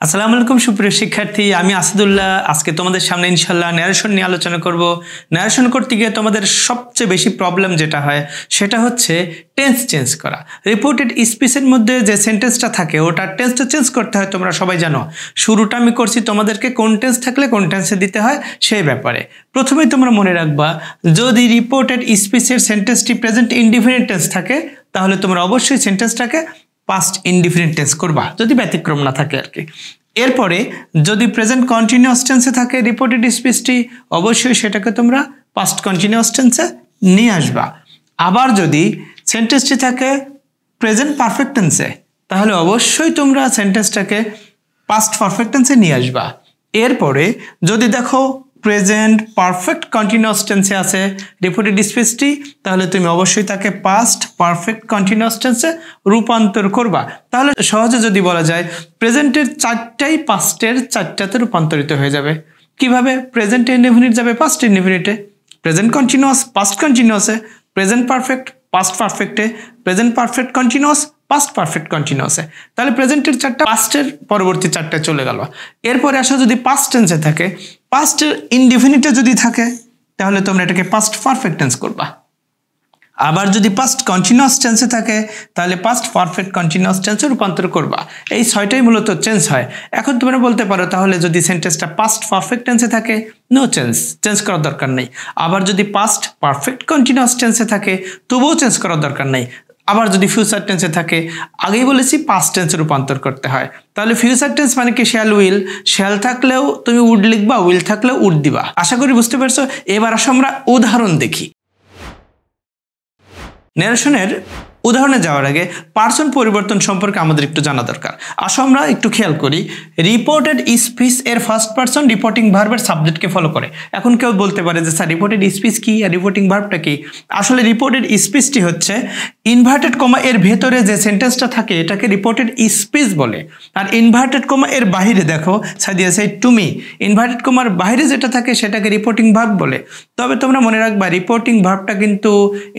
আসসালামু আলাইকুম সুপ্রিয় শিক্ষার্থী, আমি আসাদুল্লাহ। আজকে তোমাদের সামনে ইনশাল্লাহ ন্যারেশন নিয়ে আলোচনা করব। ন্যারেশন করতে গিয়ে তোমাদের সবচেয়ে বেশি প্রবলেম যেটা হয় সেটা হচ্ছে টেন্স চেঞ্জ করা। রিপোর্টেড স্পিচের মধ্যে যে সেন্টেন্সটা থাকে ওটা টেন্সটা চেঞ্জ করতে হয়, তোমরা সবাই জানো। শুরুটা আমি করছি তোমাদেরকে কোন টেন্স থাকলে কোন টেন্সে দিতে হয় সেই ব্যাপারে। প্রথমেই তোমরা মনে রাখবা, যদি রিপোর্টেড স্পিচের সেন্টেন্সটি প্রেজেন্ট ইনডিফিনিট টেন্স থাকে তাহলে তোমরা অবশ্যই সেন্টেন্সটাকে পাস্ট ইনডিফিনিট টেন্স করবা, যদি ব্যতিক্রম না থাকে আর কি। এরপরে যদি প্রেজেন্ট কন্টিনিউয়াস টেন্সে থাকে রিপোর্টেড স্পিচটি, অবশ্যই সেটাকে তোমরা পাস্ট কন্টিনিউয়াস টেন্সে নিয়ে আসবা। আবার যদি সেন্টেন্সটি থাকে প্রেজেন্ট পারফেক্ট টেন্সে তাহলে অবশ্যই তোমরা সেন্টেন্সটাকে পাস্ট পারফেক্ট টেন্সে নিয়ে আসবা। এরপরে যদি দেখো প্রেজেন্ট পারফেক্ট কন্টিনিউয়াস টেন্সে আছে রিপোর্টেড স্পিচটি, তাহলে তুমি অবশ্যই তাকে পাস্ট পারফেক্ট কন্টিনিউয়াস টেন্সে রূপান্তর করবা। তাহলে সহজে যদি বলা যায় প্রেজেন্টের চারটাই পাস্টের চারটাতে রূপান্তরিত হয়ে যাবে। কিভাবে? প্রেজেন্ট ইনডিফিনিট যাবে পাস্ট ইনডিফিনিটে, প্রেজেন্ট কন্টিনিউয়াস পাস্ট কন্টিনিউয়াসে, প্রেজেন্ট পারফেক্ট পাস্ট পারফেক্টে, present perfect continuous past perfect কন্টিনিউয়াসে। তাহলে প্রেজেন্টের চারটা পাস্টের পরবর্তী চারটা চলে গেল। এরপরে আসা যদি পাস্ট টেন্সে থাকে, পাস্টের ইনডিফিনিটে যদি থাকে তাহলে তোমরা এটাকে পাস্ট পারফেক্ট টেন্স করবা। আবার যদি পাস্ট কন্টিনিউয়াস টেন্সে থাকে তাহলে পাস্ট পারফেক্ট কন্টিনিউয়াস টেন্সে রূপান্তর করবা। এই ছয়টাই মূলত চেঞ্জ হয়। এখন তোমরা বলতে পারো তাহলে যদি সেন্টেন্সটা পাস্ট পারফেক্ট টেন্সে থাকে নো চেঞ্জ করার দরকার নেই। আবার যদি পাস্ট পারফেক্ট কন্টিনিউয়াস টেন্সে থাকে তবুও চেঞ্জ করার দরকার নেই। আবার যদি ফিউচার টেন্সে থাকে, আগেই বলেছি পাস্ট টেন্সে রূপান্তর করতে হয়। তাহলে ফিউচার টেন্স মানে কি? শ্যাল উইল, শ্যাল থাকলেও তুমি উড লিখবা, উইল থাকলেও উড দিবা। আশা করি বুঝতে পারছো। এবার আসো আমরা উদাহরণ দেখি। ন্যারেশনের উদাহরণে যাওয়ার আগে পার্সন পরিবর্তন সম্পর্কে আমাদের একটু জানা দরকার। আসো আমরা একটু খেয়াল করি। রিপোর্টেড স্পিচ এর ফার্স্ট পার্সন রিপোর্টিং ভার্বের সাবজেক্টকে ফলো করে। এখন কেউ বলতে পারে যে স্যার রিপোর্টেড স্পিচ কি আর রিপোর্টিং ভার্বটা কি? আসলে রিপোর্টেড স্পিচটি হচ্ছে ইনভার্টেড কমা এর ভেতরে যে সেন্টেন্সটা থাকে এটাকে রিপোর্টেড স্পিচ বলে। আর ইনভার্টেড কমা এর বাহিরে দেখো Sadia said to me, inverted কমার বাইরে যেটা থাকে সেটাকে রিপোর্টিং ভার্ব বলে। তবে তোমরা মনে রাখবা রিপোর্টিং ভার্বটা কিন্তু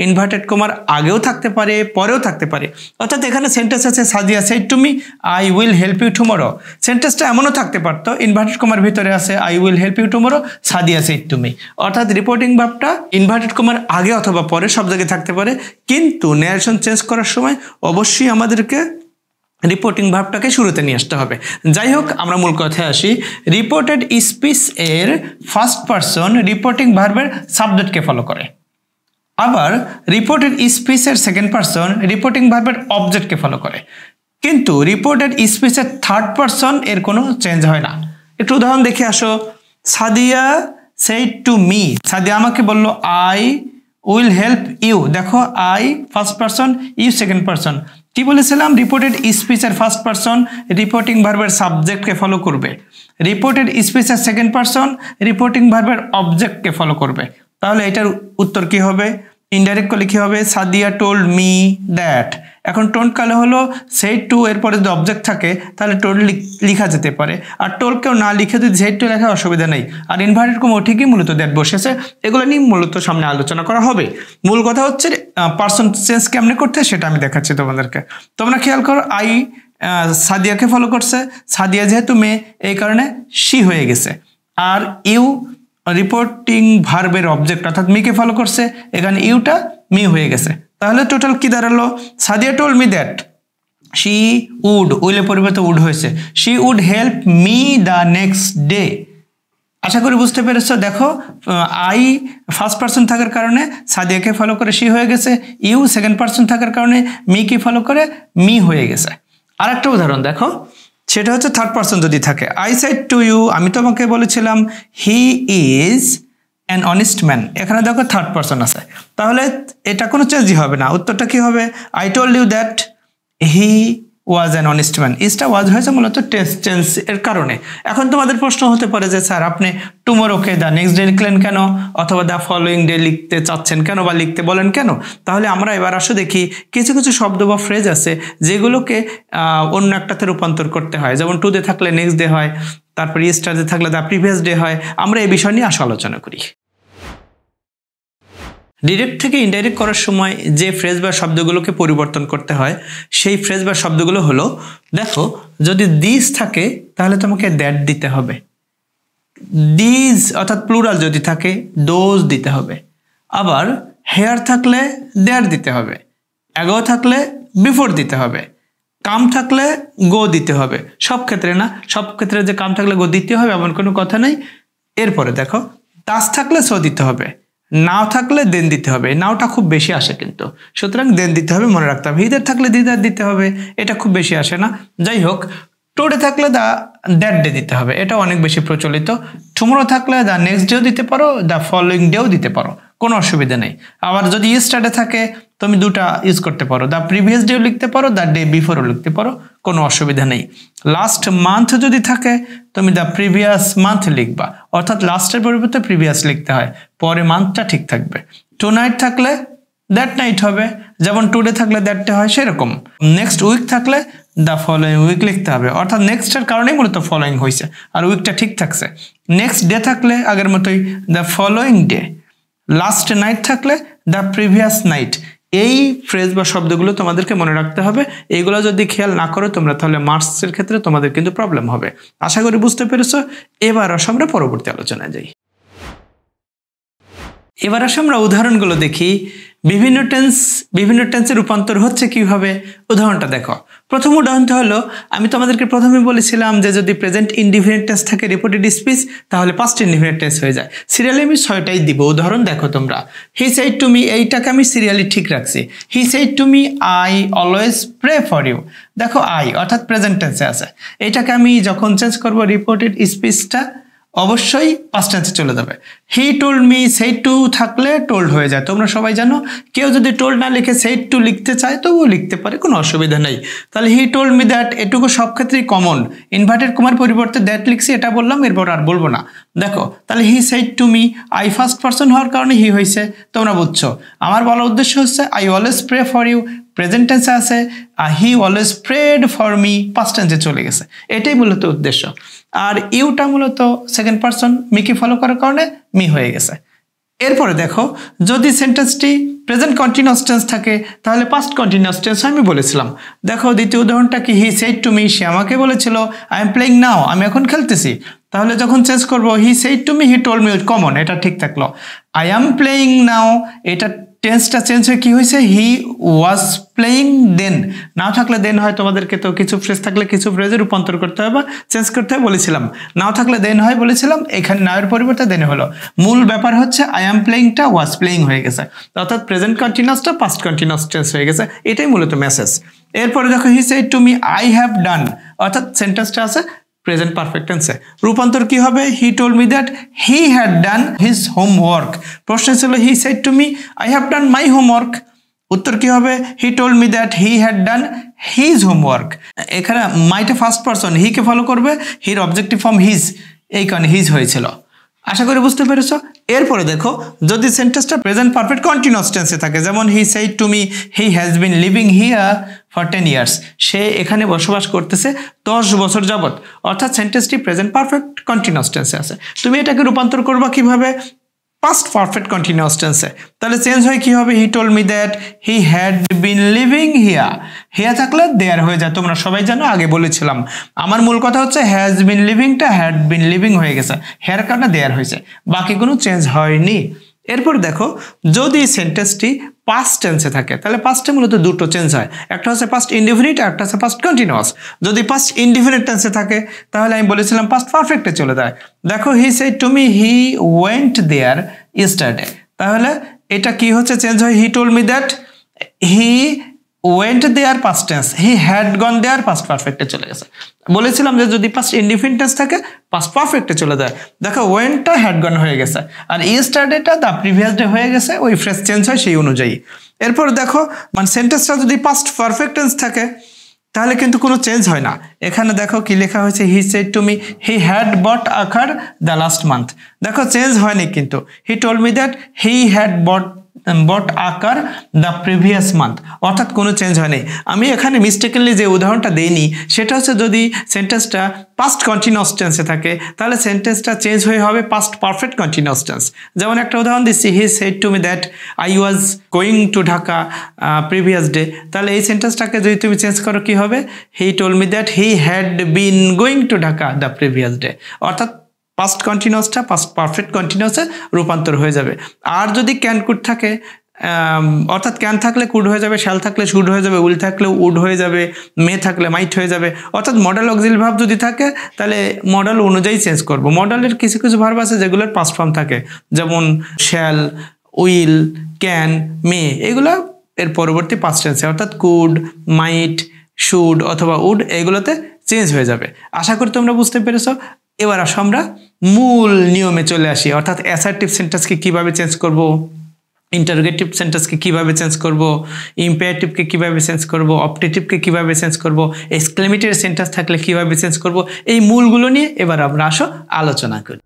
ইনভার্টেড কমার আগেও থাকতে পারে পরেও থাকতে পারে। অর্থাৎ এখানে সেন্টেন্স আছে Sadia said to me I will help you tomorrow, সেন্টেন্সটা এমনও থাকতে পারতো ইনভার্টেড কমার ভিতরে আছে I will help you tomorrow Sadia said to me. অর্থাৎ রিপোর্টিং ভার্বটা ইনভার্টেড কমার আগে অথবা পরে সব জায়গায় থাকতে পারে, কিন্তু ন্যারেশন চেঞ্জ করার সময় অবশ্যই আমাদেরকে রিপোর্টিং ভার্বটাকে শুরুতে নিয়ে আসতে হবে। যাই হোক, আমরা মূল কথায় আসি। রিপোর্টেড স্পিচ এর ফার্স্ট পার্সন রিপোর্টিং ভার্বের সাবজেক্টকে ফলো করে। আবার রিপোর্টেড স্পিচের সেকেন্ড পার্সন রিপোর্টিং ভার্বের অবজেক্টকে ফলো করে। কিন্তু রিপোর্টেড স্পিচের থার্ড পার্সন এর কোনো চেঞ্জ হয় না। একটু উদাহরণ দেখে আসো। Sadia said to me, Sadia আমাকে বলল আই উইল হেল্প ইউ। দেখো I first person, you second person. কি বলেছিলাম? রিপোর্টেড স্পিচের ফার্স্ট পার্সন রিপোর্টিং ভার্বের সাবজেক্টকে ফলো করবে, রিপোর্টেড স্পিচের সেকেন্ড পার্সন রিপোর্টিং ভার্বের অবজেক্টকে ফলো করবে। তাহলে এটার উত্তর কি হবে? ইনডাইরেক্ট করলে কি হবে? Sadia told me that. এখন টোল্ড কালে হলো সেড টু, এরপরে যদি অবজেক্ট থাকে তাহলে টোল্ড লিখা যেতে পারে। আর টোল্ড কেউ না লিখে যদি সেড টু লেখা অসুবিধা নেই। আর ইনভার্টেড কমা ঠিকই মূলত দ্যাট বসেছে। এগুলো নিয়ে মূলত সামনে আলোচনা করা হবে। মূল কথা হচ্ছে পার্সন চেঞ্জ কেমনে করতে সেটা আমি দেখাচ্ছি তোমাদেরকে। তোমরা খেয়াল করো, আই সাদিয়াকে ফলো করছে, সাদিয়া যেহেতু মেয়ে এই কারণে শি হয়ে গেছে। আর ইউ রিপোর্টিং ভার্বের অবজেক্ট অর্থাৎ মিকে ফলো করছে, এখানে ইউটা মি হয়ে গেছে। তাহলে টোটাল কি দাঁড়ালো? Sadia told me that she would, উইলের পরিবর্তে উড হয়েছে, she would help me the next day. আশা করি বুঝতে পেরেছ। দেখো আই ফার্স্ট পার্সন থাকার কারণে সাদিয়াকে ফলো করে শি হয়ে গেছে, ইউ সেকেন্ড পার্সন থাকার কারণে মিকে ফলো করে মি হয়ে গেছে। আর একটা উদাহরণ দেখো, সেটা হচ্ছে থার্ড পার্সন যদি থাকে। আই সেড টু ইউ, আমি তোমাকে বলেছিলাম he is an honest man. এখানে দেখো থার্ড পার্সন আছে, তাহলে এটা কোনো চেঞ্জই হবে না। উত্তরটা কি হবে? I told you that he was an honest man. ইজটা ওয়াজ হয়েছে মূলত চেঞ্জ এর কারণে। এখন তোমাদের প্রশ্ন হতে পারে যে স্যার আপনি টুমোরোকে দ্য নেক্সট ডে লিখলেন কেন, অথবা দ্য ফলোয়িং ডে লিখতে চাচ্ছেন কেন বা লিখতে বলেন কেন? তাহলে আমরা এবার আসো দেখি কিছু কিছু শব্দ বা ফ্রেজ আছে যেগুলোকে অন্য একটাতে রূপান্তর করতে হয়। যেমন টু ডে থাকলে নেক্সট ডে হয়, তারপর ইয়েস্টারডে থাকলে দ্য প্রিভিয়াস ডে হয়। আমরা এই বিষয় নিয়ে আসো আলোচনা করি। ডিরেক্ট থেকে ইনডাইরেক্ট করার সময় যে ফ্রেজ বা শব্দগুলোকে পরিবর্তন করতে হয় সেই ফ্রেজ বা শব্দগুলো হলো, দেখো যদি দিস থাকে তাহলে তোমাকে দ্যাট দিতে হবে, দিজ অর্থাৎ প্লুরাল যদি থাকে দোজ দিতে হবে, আবার হেয়ার থাকলে দেয়ার দিতে হবে, অ্যাগো থাকলে বিফোর দিতে হবে, কাম থাকলে গো দিতে হবে। সব ক্ষেত্রে না, সব ক্ষেত্রে যে কাম থাকলে গো দিতে হবে এমন কোনো কথা নেই। এরপরে দেখো দাস থাকলে সো দিতে হবে, নাও থাকলে দেন দিতে হবে, নাওটা খুব বেশি আসে কিন্তু, সুতরাং দেন দিতে হবে, মনে রাখতে হবে। হিদার থাকলে দিদার দিতে হবে, এটা খুব বেশি আসে না। যাই হোক, টুডে থাকলে দ্য দ্যাট ডে দিতে হবে, এটা অনেক বেশি প্রচলিত। টুমরো থাকলে দ্য নেক্সট ডেও দিতে পারো, দ্য ফলোয়িং ডেও দিতে পারো, কোনো অসুবিধা নেই। আবার যদি ইয়েস্টারডে থাকে তুমি দুটা ইউজ করতে পারো, দ্য প্রিভিয়াস ডেও লিখতে পারো, দ্য ডে বিফোরও লিখতে পারো, কোনো অসুবিধা নেই। লাস্ট মান্থ যদি থাকে তুমি দ্য প্রিভিয়াস মান্থ লিখবা, অর্থাৎ লাস্টের পরিবর্তে প্রিভিয়াস লিখতে হয়, পরে মান্থটা ঠিক থাকবে। টু নাইট থাকলে দ্যাট নাইট হবে, যেমন টুডে থাকলে দ্যাট ডে হয় সেরকম। নেক্সট উইক থাকলে দ্য ফলোয়িং উইক লিখতে হবে, অর্থাৎ নেক্সটের কারণেই মূলত ফলোয়িং হয়েছে আর উইকটা ঠিক থাকছে। নেক্সট ডে থাকলে আগের মতোই the following day. Last night থাকলে দ্য প্রিভিয়াস নাইট। এই ফ্রেজ বা শব্দগুলো তোমাদেরকে মনে রাখতে হবে। এইগুলো যদি খেয়াল না করো তোমরা তাহলে মার্কসের ক্ষেত্রে তোমাদের কিন্তু প্রবলেম হবে। আশা করি বুঝতে পেরেছো। এবার আসো আমরা পরবর্তী আলোচনায় যাই। এবার আসো আমরা উদাহরণগুলো দেখি। বিভিন্ন টেন্সে রূপান্তর হচ্ছে কিভাবে, উদাহরণটা দেখো। প্রথম উদাহরণটা হলো, আমি তোমাদেরকে প্রথমে বলেছিলাম যে যদি প্রেজেন্ট ইনডিফিনিট টেন্স থাকে রিপোর্টেড স্পিচ তাহলে পাস্ট ইনডিফিনিট টেন্স হয়ে যায়। সিরিয়ালি আমি 6টাই দিব। উদাহরণ দেখো তোমরা। হি সেড টু মি, এইটাকে আমি সিরিয়ালি ঠিক রাখছি। He said to me I always pray for you. দেখো আই অর্থাৎ প্রেজেন্ট টেন্সে আছে, এটাকে আমি যখন চেঞ্জ করব রিপোর্টেড স্পিচটা অবশ্যই পাস্ট টেন্সে চলে যাবে। হি টোল্ড মি, সেড টু থাকলে টোল্ড হয়ে যায়। তোমরা সবাই জানো, কেউ যদি টোল্ড না লিখে সেড টু লিখতে চায় তো ও লিখতে পারে, কোনো অসুবিধা নেই। তাহলে হি টোল্ড মি দ্যাট, এটুকু সব ক্ষেত্রেই কমন। ইনভার্টেড কমার পরিবর্তে দ্যাট লিখছি, এটা বললাম, এরপর আর বলবো না। দেখো তাহলে হি said to me, I first person হওয়ার কারণে হি হয়েছে, তোমরা বুঝছো। আমার বলার উদ্দেশ্য হচ্ছে I always pray for you present টেন্সে আছে, he always prayed for me past টেন্সে চলে গেছে, এটাই মূলত উদ্দেশ্য। আর ইউটা মূলত সেকেন্ড পারসন মিকে ফলো করার কারণে মি হয়ে গেছে। এরপরে দেখো, যদি সেন্টেন্সটি প্রেজেন্ট কন্টিনিউয়াস টেন্স থাকে তাহলে পাস্ট কন্টিনিউয়াস টেন্স আমি বলেছিলাম। দেখো দ্বিতীয় উদাহরণটা কি, হি সেড টু মি, সে আমাকে বলেছিল আই এম প্লেইং নাও, আমি এখন খেলতেছি। তাহলে যখন চেঞ্জ করবো হি said to me, he told me, common, এটা ঠিক থাকলো। আই এম প্লেইং নাও, এটা টেন্সটা চেঞ্জ হয়ে কি হয়েছে, হি ওয়াজ প্লেইং দেন। নাও থাকলে দেন হয়, তোমাদেরকে তো কিছু ফ্রেজ থাকলে কিছু ফ্রেজে রূপান্তর করতে হবে বা চেঞ্জ করতে হবে বলেছিলাম। নাও থাকলে দেন হয় বলেছিলাম, এখানে নাওয়ের পরিবর্তে দেন হলো। মূল ব্যাপার হচ্ছে আই এম প্লেইংটা ওয়াজ প্লেইং হয়ে গেছে, অর্থাৎ প্রেজেন্ট কন্টিনিউয়াসটা পাস্ট কন্টিনিউয়াস টেন্স হয়ে গেছে, এটাই মূলত মেসেজ। এরপরে দেখো he said to me I have done, অর্থাৎ সেন্টেন্সটা আছে প্রেজেন্ট পারফেক্ট টেন্সে। রূপান্তর কি হবে, হি told me that he had done his homework. প্রশ্ন ছিল হি said to me I have done my homework, উত্তর কি হবে, হি told me that he had done his homework. এখানে মাইটা ফার্স্ট পারসন, হিকে ফলো করবে, হির অবজেক্টিভ ফর্ম হিজ, এই কারণে হিজ হয়েছিল। আশা করি বুঝতে পেরেছো। এরপরে দেখো, যদি সেন্টেন্সটা প্রেজেন্ট পারফেক্ট কন্টিনিউয়াস টেন্সে থাকে, যেমন হি said to me he has been living here for 10 years, সে এখানে বসবাস করতেছে 10 বছর যাবত, অর্থাৎ সেন্টেন্সটি প্রেজেন্ট পারফেক্ট কন্টিনিউয়াস টেন্সে আছে। তুমি এটাকে রূপান্তর করবা কিভাবে, পাস্ট পারফেক্ট কন্টিনিউয়াস টেন্সে। তাহলে চেঞ্জ হয় কি হবে, হি told me that he had been living here, here থাকলে দেয়ার হয়ে যায়, তোমরা সবাই জানো, আগে বলেছিলাম। আমার মূল কথা হচ্ছে হ্যাজ বিন লিভিংটা হ্যাড বিন লিভিং হয়ে গেছে, হেয়ার কারণে দেয়ার হয়েছে, বাকি কোনো চেঞ্জ হয়নি। এরপর দেখো, যদি সেন্টেন্সটি পাস্ট টেন্সে থাকে তাহলে পাস্টে মূলত দুটো চেঞ্জ হয়, একটা হচ্ছে পাস্ট ইনডিফিনিট, একটা হচ্ছে পাস্ট কন্টিনিউয়াস। যদি পাস্ট ইনডিফিনিট টেন্সে থাকে তাহলে আমি বলেছিলাম পাস্ট পারফেক্টে চলে যায়। দেখো he said to me he went there yesterday, তাহলে এটা কি হচ্ছে, চেঞ্জ হয়, he told me that he went there past tense, he had gone there past পারফেক্টে চলে গেছে। বলেছিলাম যে যদি পাস্ট ইনডিফিনিট টেন্স থাকে পাস্ট পারফেক্টে চলে যায়। দেখো ওয়েন্টটা হ্যাড গন হয়ে গেছে, আর ইয়েস্টারডেটা দ্য প্রিভিয়াস ডে হয়ে গেছে, ওই ফ্রেজ চেঞ্জ হয় সেই অনুযায়ী। এরপর দেখো, মানে সেন্টেন্সটা যদি পাস্ট পারফেক্ট টেন্স থাকে তাহলে কিন্তু কোনো চেঞ্জ হয় না। এখানে দেখো কি লেখা হয়েছে, he said to me he had bought a car the last month. দেখো চেঞ্জ হয়নি, কিন্তু he told me that he had bought bought a car the previous month, অর্থাৎ কোনো চেঞ্জ হয়নি। আমি এখানে মিস্টেকেনলি যে উদাহরণটা দেইনি সেটা হচ্ছে যদি সেন্টেন্সটা পাস্ট কন্টিনিউয়াস টেন্সে থাকে তাহলে সেন্টেন্সটা চেঞ্জ হয়ে হবে পাস্ট পারফেক্ট কন্টিনিউয়াস টেন্স। যেমন একটা উদাহরণ দিচ্ছি, হি said to me that I was going to Dhaka previous day, তাহলে এই সেন্টেন্সটাকে যদি তুমি চেঞ্জ করো কি হবে, হি told me that he had been going to Dhaka the previous day, অর্থাৎ পাস্ট কন্টিনিউয়াসটা পাস্ট পারফেক্ট কন্টিনিউয়াসে রূপান্তর হয়ে যাবে। আর যদি ক্যান কুড থাকে, অর্থাৎ ক্যান থাকলে কুড হয়ে যাবে, শ্যাল থাকলে শুড হয়ে যাবে, উইল থাকলে উড হয়ে যাবে, মে থাকলে মাইট হয়ে যাবে। অর্থাৎ মডেল অক্সিলারি ভার্ব যদি থাকে তাহলে মডেল অনুযায়ী চেঞ্জ করব। মডেলের কিছু কিছু ভার্ব আছে যেগুলোর পাস্ট ফর্ম থাকে, যেমন শ্যাল, উইল, ক্যান, মে, এগুলো এর পরবর্তী পাস্ট টেন্সে, অর্থাৎ কুড, মাইট, শুড অথবা উড এগুলোতে চেঞ্জ হয়ে যাবে। আশা করি তোমরা বুঝতে পেরেছো। এবার আসো আমরা মূল নিয়মে চলে আসি, অর্থাৎ অ্যাসার্টিভ সেন্টেন্সকে কিভাবে চেঞ্জ করব, ইন্টারোগেটিভ সেন্টেন্সকে কিভাবে চেঞ্জ করব, ইম্পারেটিভকে কিভাবে চেঞ্জ করব, অপটেটিভকে কিভাবে চেঞ্জ করব, এক্সক্লেমেটরি সেন্টেন্স থাকলে কিভাবে চেঞ্জ করব, এই মূলগুলো নিয়ে এবার আমরা আসো আলোচনা করি।